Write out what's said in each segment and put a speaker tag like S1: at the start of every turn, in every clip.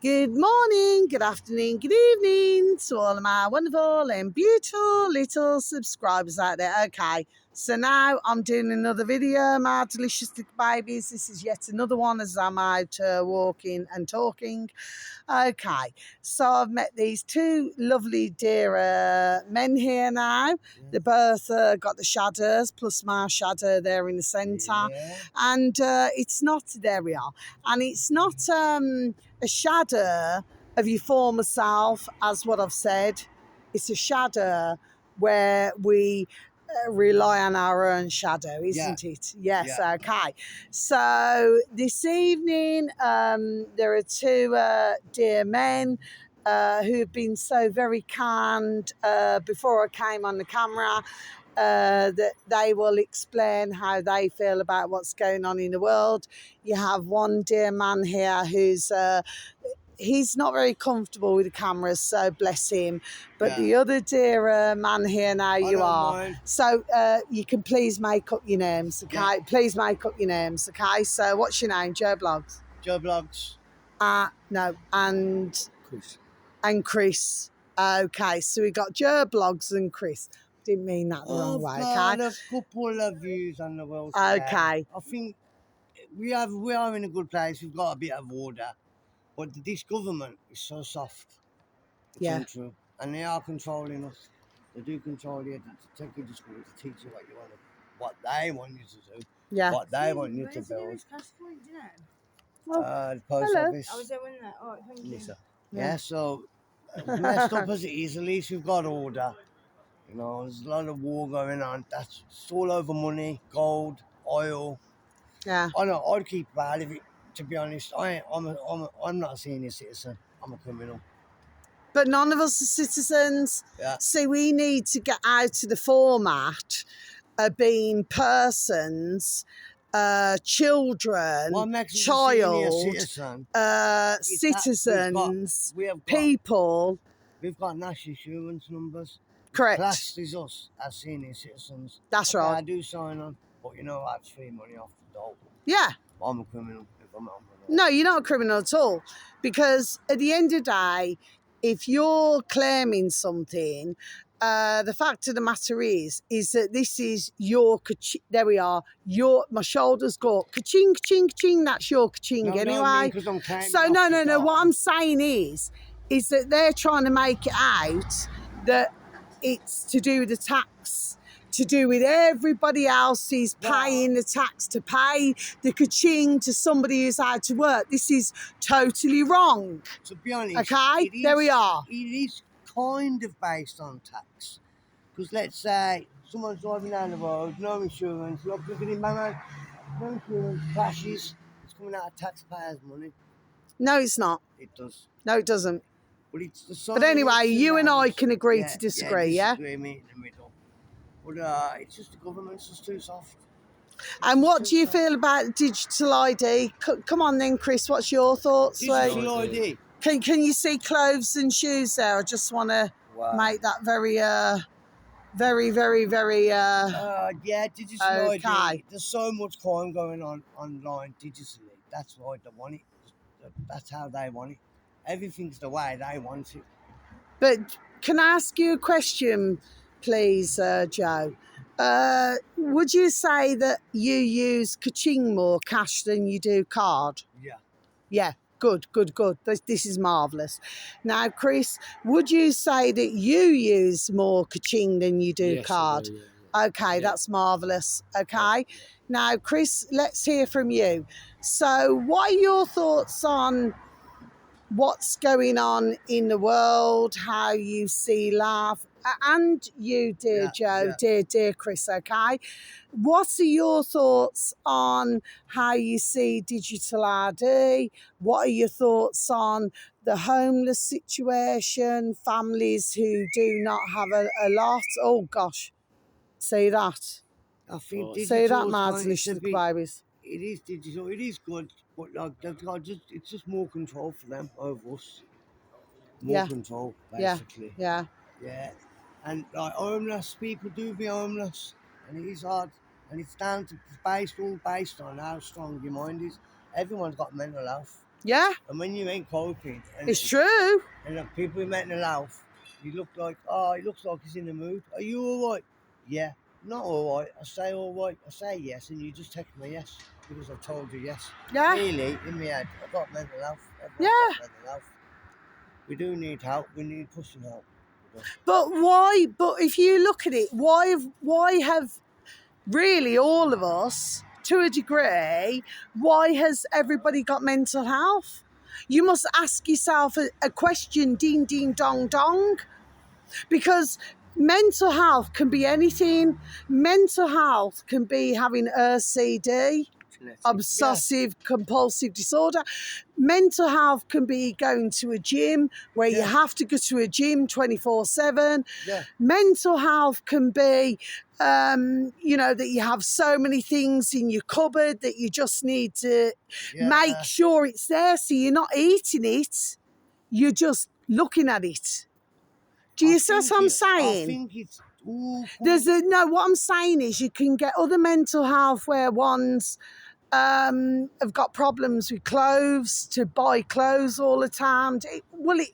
S1: Good morning, good afternoon, good evening to all of my wonderful and beautiful little subscribers out there. Okay, so now I'm doing another video, my delicious little babies. This is yet another one as I'm out walking and talking. Okay, so I've met these two lovely dear men here now. They both got the shadows plus my shadow there in the centre.
S2: Yeah.
S1: And it's not, there we are, and it's not a shadow of your former self, as what I've said. It's a shadow where we rely on our own shadow, isn't it? Yes,
S2: Yeah.
S1: okay. So this evening, there are two dear men who have been so very kind before I came on the camera. That they will explain how they feel about what's going on in the world. You have one dear man here who's he's not very comfortable with the cameras, so bless him. But the other dear man here now, you are.
S2: Mind.
S1: So you can please make up your names, okay?
S2: Yeah.
S1: Please make up your names, okay? So what's your name? Joe Blogs?
S2: Joe Blogs.
S1: No, and
S2: Chris.
S1: Chris. Okay, so we got Joe Blogs and Chris. Didn't mean that the wrong way,
S2: Got
S1: okay?
S2: a couple of views on the world
S1: Okay.
S2: today. I think we are in a good place. We've got a bit of order, but this government is so soft. It's
S1: Yeah.
S2: untrue, and they are controlling us. They do control you to take you to school to teach you what they want you to do,
S1: Yeah.
S2: what they want you to build.
S1: Oh,
S2: The post
S1: hello.
S2: office.
S3: I was there when that. Oh, thank you.
S2: Lisa. Yeah, so messed up as it is, at least we've got order. You know, there's a lot of war going on. It's all over money, gold, oil.
S1: Yeah.
S2: I know. I'd keep out of it. To be honest, I'm not a senior citizen. I'm a criminal.
S1: But none of us are citizens.
S2: Yeah.
S1: See, we need to get out of the format of being persons, children,
S2: What makes us a
S1: child,
S2: senior citizen?
S1: citizens,
S2: We've
S1: people.
S2: got national insurance numbers.
S1: Correct.
S2: Classed as us as senior citizens.
S1: That's
S2: Okay,
S1: right.
S2: I do sign on, but you know I have free money off the dole.
S1: Yeah.
S2: I'm a criminal. If I'm not.
S1: No, you're not a criminal at all. Because at the end of the day, if you're claiming something, the fact of the matter is that this is your, there we are, my shoulders go ka-ching, ka-ching, ka-ching, that's your ka-ching
S2: No,
S1: anyway. So no, what I'm saying is that they're trying to make it out that it's to do with the tax, to do with everybody else is paying the tax to pay the ka-ching to somebody who's out to work. This is totally wrong.
S2: To be honest,
S1: Okay, there we are.
S2: It is kind of based on tax. Because let's say someone's driving down the road, no insurance, you're looking at man, no insurance, crashes, it's coming out of taxpayers' money.
S1: No, it's not.
S2: It does.
S1: No, it doesn't.
S2: But it's
S1: But anyway, you and I can agree to disagree, yeah?
S2: Disagree, meet in the middle. But it's just the government's just too soft.
S1: And what do you feel about digital ID? Come on then, Chris, what's your thoughts?
S2: Digital ID.
S1: Can you see clothes and shoes there? I just want to make that very, very...
S2: Yeah, digital
S1: okay.
S2: ID. There's so much crime going on online digitally. That's why they want it. That's how they want it. Everything's the way they want it.
S1: But can I ask you a question, please, Joe? Would you say that you use ka-ching more cash than you do card?
S2: Yeah.
S1: Yeah, good. This is marvellous. Now, Chris, would you say that you use more ka-ching than you do card?
S4: I do, yeah.
S1: Okay, that's marvellous. Okay. Now, Chris, let's hear from you. So what are your thoughts on what's going on in the world, how you see life, and you, dear Joe, dear Chris, okay? What are your thoughts on how you see digital ID? What are your thoughts on the homeless situation, families who do not have a lot? Oh, gosh. See that?
S2: I think
S1: See that, my delicious babies?
S2: It is digital. It is good, but like it's just more control for them over us. More control, basically.
S1: Yeah.
S2: And like homeless people do be homeless, and it is hard, and it's all based on how strong your mind is. Everyone's got mental health.
S1: Yeah,
S2: And when you ain't coping, and
S1: it's true.
S2: and the people you met in the laugh, you look like, oh, it looks like he's in the mood. Are you all right? Yeah. Not all right. I say all right. I say yes, and you just take my yes because I've told you yes.
S1: Yeah,
S2: Really, in my head, I've got mental health.
S1: yeah.
S2: Everyone's got mental health. We do need help. We need pushing help.
S1: But why? But if you look at it, why have really all of us, to a degree, why has everybody got mental health? You must ask yourself a question, ding, ding, dong, dong, because mental health can be anything. Mental health can be having OCD, obsessive compulsive disorder. Mental health can be going to a gym where you have to go to a gym 24/7.
S2: Yeah.
S1: Mental health can be that you have so many things in your cupboard that you just need to make sure it's there, so you're not eating it, you're just looking at it. Do you see what I'm saying?
S2: I think it's
S1: what I'm saying is you can get other mental health where one's have got problems with clothes, to buy clothes all the time. It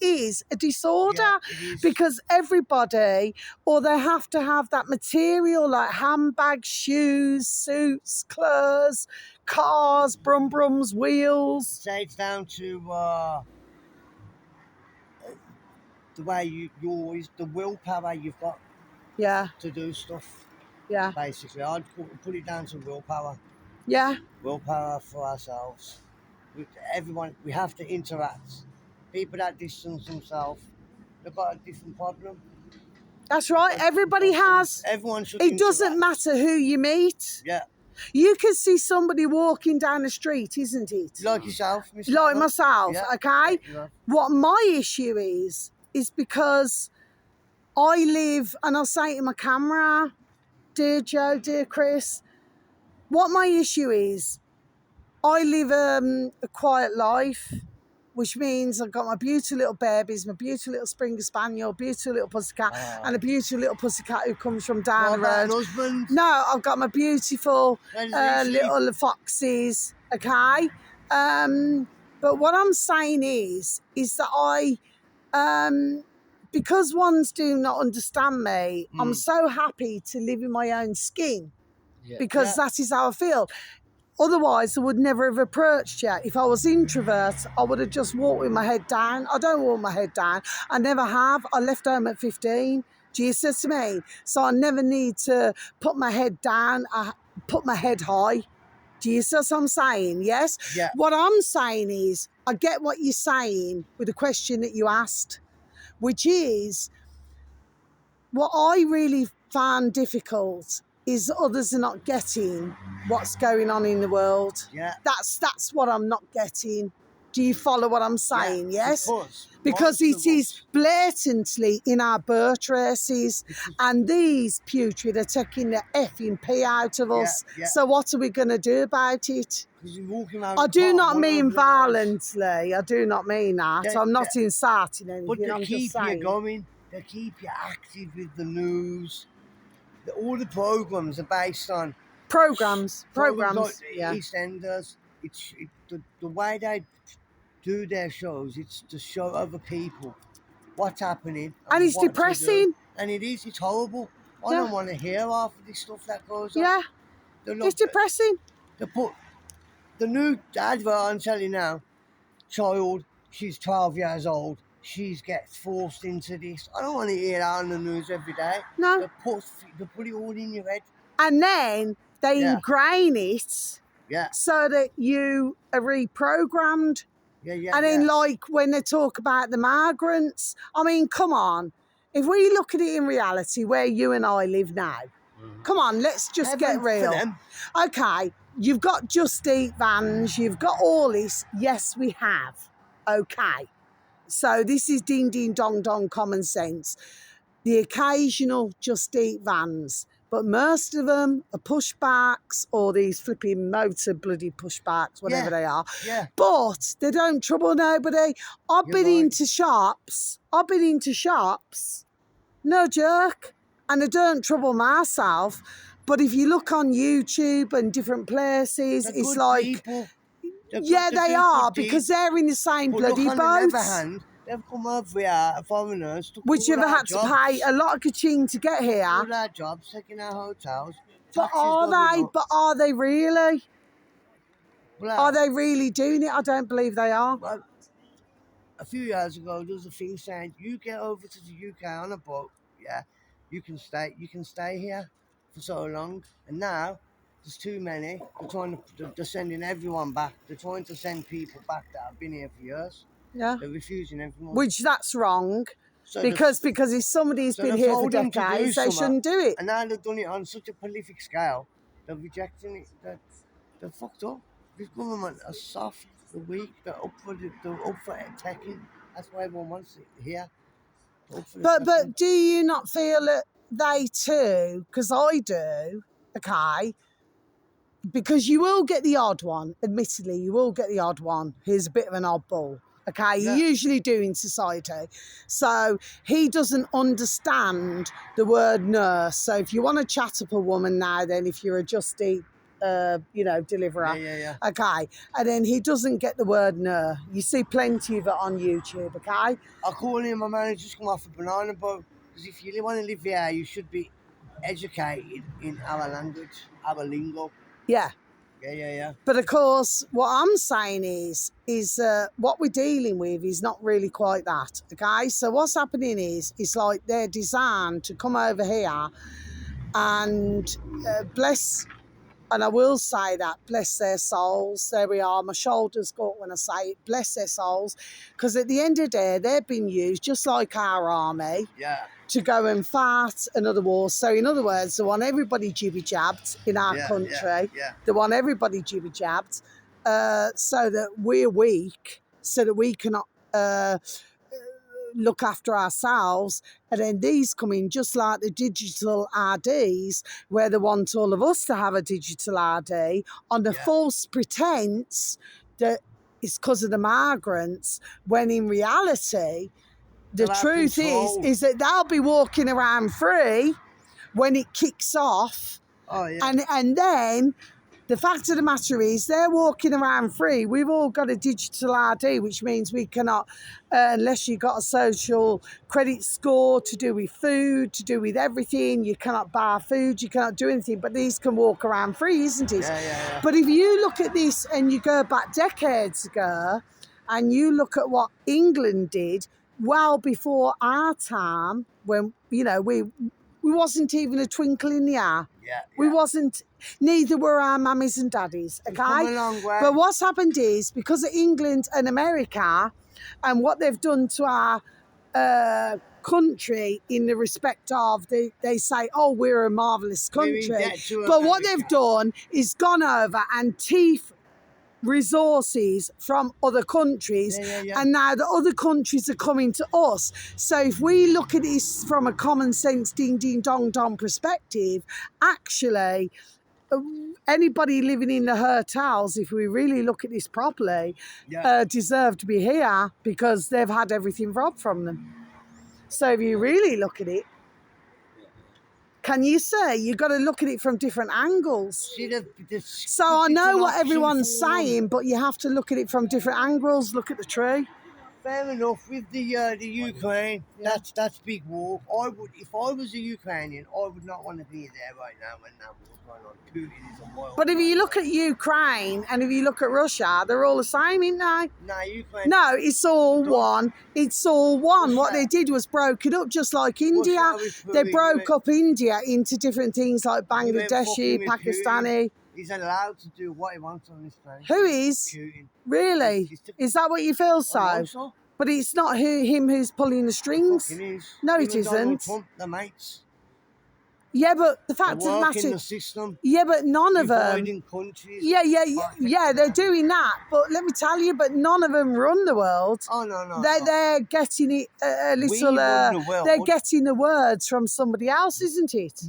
S1: is a disorder,
S2: it is.
S1: because everybody, or they have to have that material like handbags, shoes, suits, clothes, cars, brums, wheels.
S2: Say it's down to the way you always, the willpower you've got
S1: Yeah,
S2: to do stuff.
S1: yeah,
S2: Basically, I'd put it down to willpower.
S1: yeah.
S2: Willpower for ourselves. With everyone, we have to interact. People that distance themselves, they've got a different problem.
S1: That's right. Everybody has.
S2: Everyone should.
S1: It doesn't matter who you meet.
S2: Yeah.
S1: You can see somebody walking down the street, isn't it?
S2: Like yourself, Mr.
S1: Like myself,
S2: Yeah.
S1: okay?
S2: Yeah.
S1: What my issue is because I live, and I'll say it in my camera, dear Joe, dear Chris, what my issue is, I live a quiet life, which means I've got my beautiful little babies, my beautiful little Springer Spaniel, beautiful little pussycat, and a beautiful little pussycat who comes from down the road.
S2: Husband?
S1: No, I've got my beautiful little foxes, okay? But what I'm saying is that I, because ones do not understand me, I'm so happy to live in my own skin, because that is how I feel. Otherwise, I would never have approached you. If I was introvert, I would have just walked with my head down. I don't walk my head down. I never have. I left home at 15. Do you see what I mean? So I never need to put my head down. I put my head high. Do you see what I'm saying? Yes?
S2: Yeah.
S1: What I'm saying is, I get what you're saying with the question that you asked, which is, what I really found difficult is that others are not getting what's going on in the world.
S2: Yeah.
S1: That's what I'm not getting. Do you follow what I'm saying? Yes? Because
S2: Most
S1: it is blatantly in our birth races, and these putrid are taking the effing pee out of us.
S2: Yeah.
S1: So what are we going to do about it?
S2: You're walking around
S1: I do not mean
S2: violence.
S1: violently. I do not mean that.
S2: Yeah,
S1: I'm not inciting anything.
S2: But
S1: I'm
S2: they
S1: just
S2: keep
S1: saying.
S2: you going. They keep you active with the news. All the programs are based on
S1: Programs,
S2: like
S1: yeah.
S2: EastEnders. The way they do their shows. It's to show other people what's happening,
S1: And it's
S2: what to
S1: depressing.
S2: do. And it is. It's horrible. I don't want to hear half of this stuff that goes on.
S1: Yeah, it's depressing.
S2: They put the new advert I'm telling you now. Child, she's 12 years old. She gets forced into this. I don't want to hear that on the news every day.
S1: No.
S2: They put it all in your head.
S1: And then they ingrain it so that you are reprogrammed.
S2: Yeah.
S1: And then like when they talk about the migrants, I mean, come on. If we look at it in reality, where you and I live now, come on, let's just get real. Okay, you've got Just Eat vans, you've got all this. Yes, we have. Okay. So this is ding, ding, dong, dong, common sense. The occasional Just Eat vans, but most of them are pushbacks, or these flipping motor bloody pushbacks, whatever they are.
S2: Yeah.
S1: But they don't trouble nobody. I've been into shops, no jerk, and I don't trouble myself. But if you look on YouTube and different places, it's like... Yeah,
S2: they're
S1: they
S2: doing
S1: are,
S2: good deeds.
S1: because they're in the same
S2: But
S1: bloody
S2: look, on the
S1: boat.
S2: other hand, they've come over here, foreigners, took
S1: Which
S2: all
S1: you've
S2: our
S1: had to
S2: jobs,
S1: pay a lot of kaching to get here.
S2: all our jobs, taking our hotels.
S1: But
S2: Taxes
S1: are
S2: going
S1: they?
S2: up.
S1: But are they really?
S2: Well,
S1: Are they really doing it? I don't believe they are.
S2: well, a few years ago, there was a thing saying you get over to the UK on a boat, yeah, you can stay here for so long. And now there's too many. They're sending everyone back. They're trying to send people back that have been here for years.
S1: Yeah.
S2: They're refusing everyone.
S1: Which that's wrong.
S2: So
S1: Because if somebody's been
S2: they've
S1: here for
S2: told them to do
S1: decades, they
S2: something,
S1: shouldn't do it.
S2: and now they've done it on such a prolific scale. They're rejecting it. They're fucked up. This government are soft. They're weak. They're up for taking. That's why everyone wants it here. They're up for the taking.
S1: But do you not feel that they too? Because I do. Okay. Because you will get the odd one. Admittedly, you will get the odd one who's a bit of an oddball. Okay,
S2: Yeah.
S1: you usually do in society. So he doesn't understand the word nurse. So if you want to chat up a woman now, then if you're a Just Eat, deliverer,
S2: Yeah.
S1: okay, and then he doesn't get the word nurse. You see plenty of it on YouTube, okay?
S2: I call him, my man, just come off a banana boat. Because if you want to live here, you should be educated in our language, our lingo.
S1: Yeah.
S2: Yeah.
S1: But of course, what I'm saying is what we're dealing with is not really quite that. Okay, so what's happening is it's like they're designed to come over here and bless. And I will say that, bless their souls. There we are. My shoulders go up when I say it. Bless their souls. Because at the end of the day, they've been used, just like our army,
S2: Yeah.
S1: to go and fight another war. So in other words, they want everybody jibby-jabbed in our country.
S2: Yeah.
S1: They want everybody jibby-jabbed so that we're weak, so that we cannot look after ourselves. And then these come in just like the digital RDs, where they want all of us to have a digital RD on the false pretense that it's because of the migrants, when in reality, the truth is that they'll be walking around free when it kicks off.
S2: Oh, yeah.
S1: And then the fact of the matter is they're walking around free. We've all got a digital ID, which means we cannot, unless you've got a social credit score to do with food, to do with everything, you cannot buy food, you cannot do anything, but these can walk around free, isn't it?
S2: Yeah.
S1: But if you look at this and you go back decades ago and you look at what England did well before our time, when, we wasn't even a twinkle in the eye.
S2: Yeah.
S1: We wasn't, neither were our mummies and daddies, okay?
S2: Come a long way.
S1: But what's happened is, because of England and America and what they've done to our country in the respect of, they say, oh, we're a marvellous country. But what they've done is gone over and resources from other countries, and now the other countries are coming to us. So if we look at this from a common sense ding ding dong dong perspective, actually anybody living in the hotels, if we really look at this properly, deserve to be here because they've had everything robbed from them. So if you really look at it, can you say you've got to look at it from different angles? So I know what everyone's saying, but you have to look at it from different angles. Look at the tree.
S2: Fair enough. With the Ukraine, that's big war. If I was a Ukrainian, I would not want to be there right now when that war's going on. Putin is a wild.
S1: But if you look at Ukraine and if you look at Russia, they're all the same, aren't they?
S2: No, Ukraine.
S1: No, it's all one. It's all one.
S2: Russia.
S1: What they did was broke it up, just like India. They broke up India into different things like Bangladeshi, Pakistani.
S2: He's allowed to do what he wants on this planet.
S1: Who is?
S2: Putin.
S1: Really? Is that what you feel so? But it's not him who's pulling the strings. No, it isn't.
S2: Trump, the mates.
S1: Yeah, but the fact of the matter,
S2: the system.
S1: Yeah, but none of them.
S2: Countries.
S1: Yeah, they're doing that. But let me tell you, but none of them run the world.
S2: Oh no.
S1: They're getting it a little. They're getting the words from somebody else, isn't it?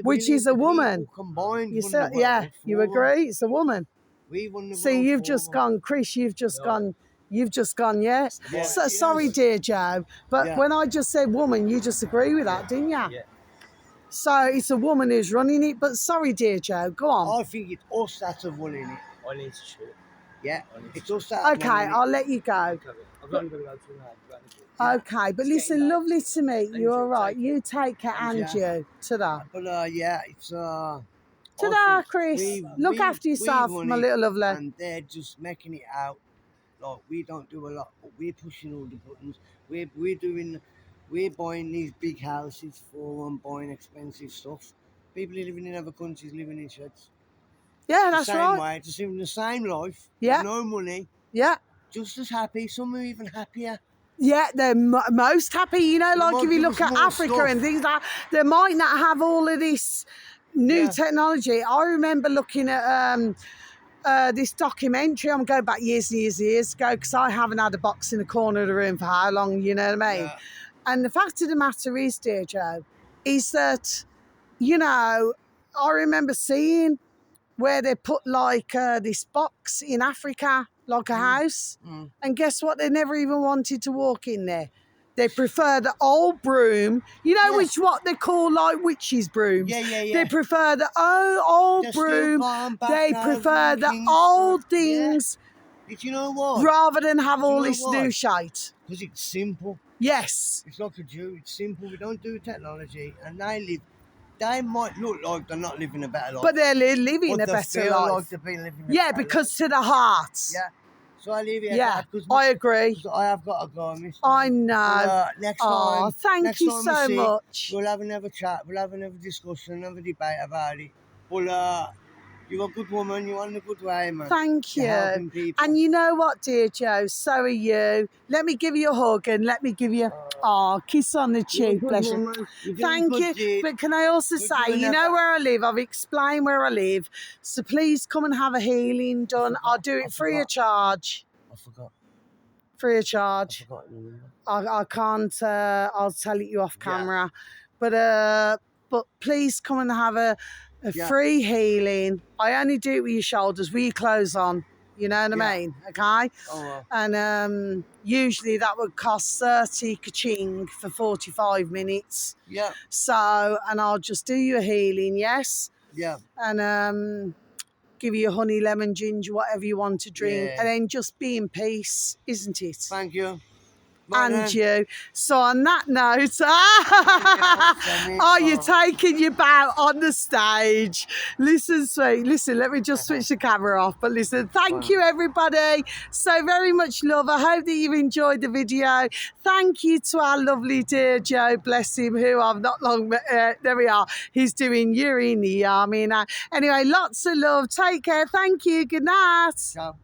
S1: Which is a woman.
S2: Combined.
S1: You agree? It's a woman.
S2: We won the
S1: See,
S2: world
S1: you've just gone, Chris. You've just gone. Yeah. So, sorry, dear Joe, but when I just said woman, you just agree with that, didn't you?
S3: Yeah.
S1: So it's a woman who's running it. But sorry, dear Joe, go on.
S2: I think it's us that are running it.
S3: I need to shoot.
S2: Yeah, it's all set.
S1: Okay, I'll let you go.
S3: I've only got to go to an
S1: Okay, but
S3: It's
S1: listen,
S3: getting late.
S1: lovely to meet you.
S3: you,
S1: All right,
S3: take
S1: you take care,
S2: And
S1: and
S2: you.
S1: you. Ta-da.
S2: But yeah, it's I
S1: Ta-da,
S2: think
S1: Chris. Look after yourself,
S2: run
S1: my
S2: it,
S1: little lovely.
S2: and they're just making it out like we don't do a lot, but we're pushing all the buttons. We're buying these big houses for buying expensive stuff. People living in other countries living in sheds.
S1: Yeah,
S2: The
S1: that's
S2: same
S1: right.
S2: way, just living the same life.
S1: Yeah.
S2: With no money,
S1: Yeah.
S2: just as happy. Some are even happier.
S1: Yeah, they're most happy, you know,
S2: They
S1: like
S2: might
S1: if you
S2: give
S1: look
S2: us
S1: at
S2: more
S1: Africa
S2: stuff.
S1: and things like they might not have all of this new
S2: Yeah.
S1: technology. I remember looking at this documentary. I'm going back years and years and years ago because I haven't had a box in the corner of the room for how long, you know what I mean?
S2: Yeah.
S1: And the fact of the matter is, dear Joe, is that, you know, I remember seeing where they put like this box in Africa, like a house.
S2: Mm.
S1: And guess what? They never even wanted to walk in there. They prefer the old broom, you know,
S2: Yeah.
S1: which what they call like witches' brooms.
S2: Yeah, yeah, yeah.
S1: They prefer the old
S2: They're still
S1: broom.
S2: gone back
S1: They
S2: now,
S1: prefer the
S2: King's
S1: old
S2: stuff. Yeah.
S1: things
S2: Did you know what?
S1: rather than have
S2: Do you
S1: all
S2: know
S1: this
S2: why?
S1: new shite.
S2: Because it's simple.
S1: Yes.
S2: It's like a Jew. It's simple. We don't do technology, and They might look like they're not living a better life,
S1: But they're living
S2: but
S1: a
S2: they
S1: better
S2: feel
S1: life.
S2: like they've been living. A
S1: Yeah,
S2: better
S1: because to the heart.
S2: life. Yeah. So I leave it at
S1: Yeah,
S2: that. 'Cause
S1: I agree.
S2: I have got to go, Miss.
S1: I know.
S2: Next
S1: Oh,
S2: time.
S1: thank
S2: next
S1: you
S2: time
S1: so
S2: we see,
S1: much.
S2: We'll have another chat. We'll have another discussion, another debate about it. But you're a good woman. You're on a good way, man.
S1: Thank
S2: You're
S1: you.
S2: helping people.
S1: And you know what, dear Joe? So are you. Let me give you a hug and let me give you a kiss on the
S2: You're a
S1: cheek.
S2: good
S1: Bless you.
S2: woman. You're doing
S1: Thank
S2: good
S1: you.
S2: deed.
S1: But can I also
S2: But
S1: say,
S2: you
S1: you know
S2: never-
S1: where I live? I've explained where I live. So please come and have a healing done.
S2: forgot.
S1: I'll do
S2: I
S1: it free of
S2: forgot.
S1: charge.
S2: I forgot.
S1: Free of
S2: I
S1: charge.
S2: forgot your number.
S1: I can't. I'll tell it you off
S2: Yeah.
S1: camera, but please come and have a
S2: Yeah.
S1: free healing. I only do it with your shoulders, with your clothes on. You know what I
S2: Yeah.
S1: mean? Okay.
S2: Oh well.
S1: And usually that would cost 30 ka-ching for 45 minutes.
S2: Yeah.
S1: So, and I'll just do you a healing, yes,
S2: Yeah.
S1: and give you a honey, lemon, ginger, whatever you want to drink,
S2: Yeah.
S1: and then just be in peace, isn't it?
S2: Thank you.
S1: And you. So on that note,
S2: Sammy.
S1: are you taking your bow on the stage? Listen, sweet. Listen, let me just switch the camera off. But listen, thank you, everybody. So very much love. I hope that you've enjoyed the video. Thank you to our lovely dear Joe, bless him, who I've not long met. There we are. He's doing You're in the Army now. Anyway, lots of love. Take care. Thank you. Good night.
S2: Ciao.